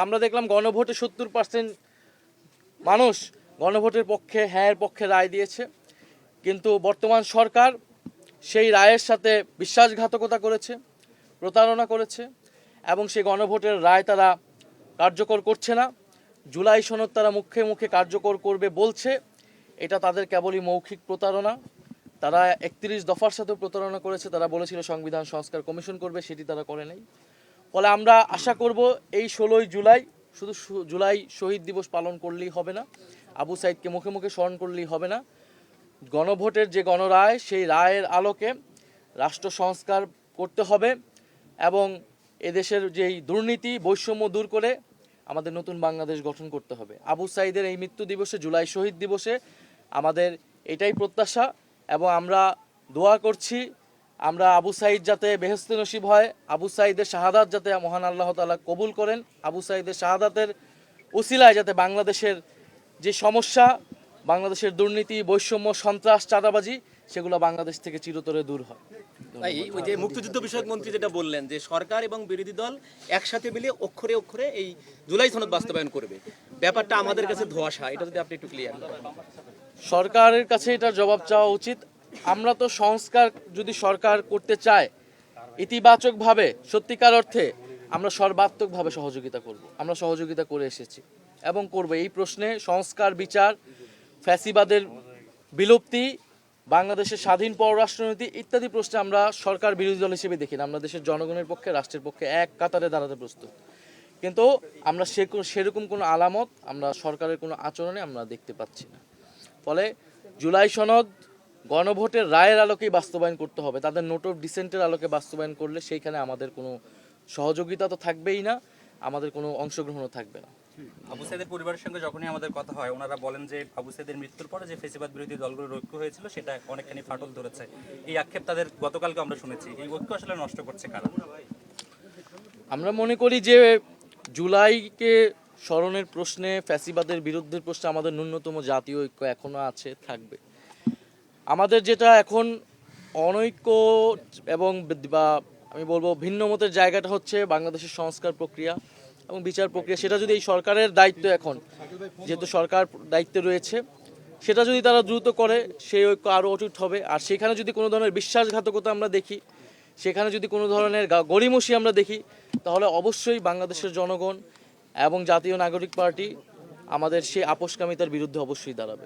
আমরা দেখলাম গণভোটে 70% মানুষ গণভোটের পক্ষে, হ্যাঁর পক্ষে রায় দিয়েছে, কিন্তু বর্তমান সরকার সেই রায়ের সাথে বিশ্বাসঘাতকতা করেছে, প্রতারণা করেছে এবং সেই গণভোটের রায় তারা কার্যকর করছে না। জুলাই সনদ তারা মুখে মুখে কার্যকর করবে বলছে, এটা তাদের কেবলই মৌখিক প্রতারণা। তারা 31 দফার সাথে প্রতারণা করেছে। তারা বলেছিল সংবিধান সংস্কার কমিশন করবে, সেটি তারা করে নাই। ফলে আমরা আশা করব এই 16ই জুলাই শুধু জুলাই শহীদ দিবস পালন করলেই হবে না, আবু সাইদকে মুখে মুখে স্মরণ করলেই হবে না। গণভোটের যে গণরায়, সেই রায়ের আলোকে রাষ্ট্র সংস্কার করতে হবে এবং এদেশের যেই দুর্নীতি, বৈষম্য দূর করে আমাদের নতুন বাংলাদেশ গঠন করতে হবে। আবু সাইদের এই মৃত্যু দিবসে, জুলাই শহীদ দিবসে আমাদের এটাই প্রত্যাশা এবং আমরা দোয়া করছি আমরা আবু সাইদ যাতে বেহেশতে নসিব হয়, আবু সাইদের শাহাদাত যাতে মহান আল্লাহ তাআলা কবুল করেন, আবু সাইদের শাহাদাতের উসিলায় যাতে বাংলাদেশের যে সমস্যা, বাংলাদেশের দুর্নীতি, বৈষম্য, সন্ত্রাস, চাঁদাবাজি, সেগুলো বাংলাদেশ থেকে চিরতরে দূর হয়। ভাই, ওই যে মুক্তিযুদ্ধ বিষয়ক মন্ত্রী যেটা বললেন যে সরকার এবং বিরোধী দল একসাথে মিলে অক্ষরে অক্ষরে এই জুলাই সনদ বাস্তবায়ন করবে, ব্যাপারটা আমাদের কাছে ধোঁয়াশা। এটা যদি আপনি একটু ক্লিয়ার করেন। সরকারের কাছে এটার জবাব চাওয়া উচিত। আমরা তো সংস্কার যদি সরকার করতে চায় ইতিবাচকভাবে, সত্যিকার অর্থে আমরা সর্বাত্মকভাবে সহযোগিতা করব। আমরা সহযোগিতা করে এসেছি এবং করব। এই প্রশ্নে সংস্কার, বিচার, ফ্যাসিবাদের বিলুপ্তি, বাংলাদেশের স্বাধীন পররাষ্ট্রনীতি ইত্যাদি প্রশ্নে আমরা সরকার বিরোধী দল হিসেবে দেখি না। আমরা দেশের জনগণের পক্ষে, রাষ্ট্রের পক্ষে এক কাতারে দাঁড়াতে প্রস্তুত। কিন্তু আমরা সেরকম কোনো আলামত আমরা সরকারের কোনো আচরণে আমরা দেখতে পাচ্ছি না। ফলে জুলাই সনদ গণভোটের রায়ের আলোকেই বাস্তবায়ন করতে হবে। তাদের নোট অফ ডিসেন্টের আলোকে বাস্তবায়ন করলে সেইখানে আমাদের কোনো সহযোগিতা তো থাকবেই না, আমাদের কোনো অংশগ্রহণও থাকবে না। আবু সাইদের পরিবারের সঙ্গে যখনই আমাদের কথা হয়, ওনারা বলেন যে আবু সাইদের মৃত্যুর পরে যে ফেসিবাদ বিরোধী দলগুলোর ঐক্য হয়েছিল সেটা অনেকখানি ফাটল ধরেছে। এই আক্ষেপ তাদের গতকালকে আমরা শুনেছি। এই ঐক্য আসলে নষ্ট করছে কারা? আমরা মনে করি যে জুলাইকে স্মরণের প্রশ্নে, ফ্যাসিবাদের বিরুদ্ধের প্রশ্নে আমাদের ন্যূনতম জাতীয় ঐক্য এখনো আছে, থাকবে। আমাদের যেটা এখন অনৈক্য এবং বা আমি বলবো ভিন্ন মতের জায়গাটা হচ্ছে বাংলাদেশের সংস্কার প্রক্রিয়া এবং বিচার প্রক্রিয়া। সেটা যদি এই সরকারের দায়িত্ব, এখন যেহেতু সরকার দায়িত্বে রয়েছে, সেটা যদি তারা দ্রুত করে, সেই ঐক্য আরও অটুট হবে। আর সেখানে যদি কোনো ধরনের বিশ্বাসঘাতকতা আমরা দেখি, সেখানে যদি কোনো ধরনের গড়িমসি আমরা দেখি, তাহলে অবশ্যই বাংলাদেশের জনগণ এবং জাতীয় নাগরিক পার্টি আমাদের সেই আপোষকামিতার বিরুদ্ধে অবশ্যই দাঁড়াবে।